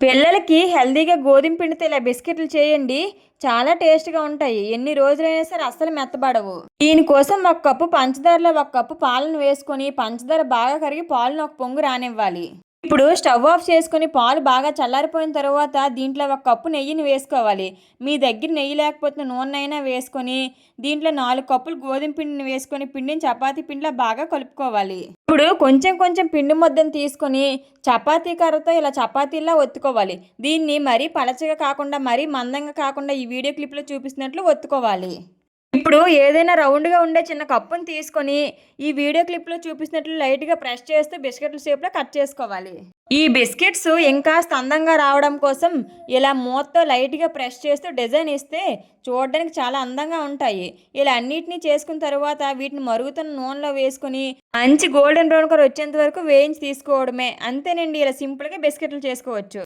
పిల్లలకి హెల్తీగా గోధుమ పిండితో ఇలా బిస్కెట్లు చేయండి. చాలా టేస్ట్‌గా ఉంటాయి. ఎన్ని రోజులైనా సరే అస్సలు మెత్తబడవు. దీనికోసం ఒక కప్పు పంచదారలో ఒక కప్పు పాలను వేసుకొని, పంచదార బాగా కరిగి పాలను ఒక పొంగు రానివ్వాలి. ఇప్పుడు స్టవ్ ఆఫ్ చేసుకొని పాలు బాగా చల్లారిపోయిన తర్వాత దీంట్లో ఒక కప్పు నెయ్యిని వేసుకోవాలి. మీ దగ్గర నెయ్యి లేకపోతే నూనెనైనా వేసుకొని, దీంట్లో 4 కప్పులు గోధుమ పిండిని వేసుకొని, పిండిని చపాతీ పిండిలా బాగా కలుపుకోవాలి. ఇప్పుడు కొంచెం కొంచెం పిండి ముద్దను తీసుకొని చపాతీ కర్రతో ఇలా చపాతీలా ఒత్తుకోవాలి. దీన్ని మరీ పలచగా కాకుండా, మరీ మందంగా కాకుండా ఈ వీడియో క్లిప్‌లో చూపిస్తున్నట్లు ఒత్తుకోవాలి. ఇప్పుడు ఏదైనా రౌండ్‌గా ఉండే చిన్న కప్పుని తీసుకొని, ఈ వీడియో క్లిప్‌లో చూపిస్తున్నట్లు లైట్‌గా ప్రెస్ చేస్తూ బిస్కెట్ల షేప్‌లో కట్ చేసుకోవాలి. ఈ బిస్కెట్స్ ఇంకాస్త అందంగా రావడం కోసం ఇలా మూతతో లైట్‌గా ప్రెస్ చేస్తూ డిజైన్ ఇస్తే చూడడానికి చాలా అందంగా ఉంటాయి. ఇలా అన్నిటిని చేసుకున్న తరువాత వీటిని మరుగుతున్న నూనెలో వేసుకొని మంచి గోల్డెన్ బ్రౌన్ కలర్ వచ్చేంత వరకు వేయించి తీసుకోవడమే. అంతేనండి, ఇలా సింపుల్‌గా బిస్కెట్లు చేసుకోవచ్చు.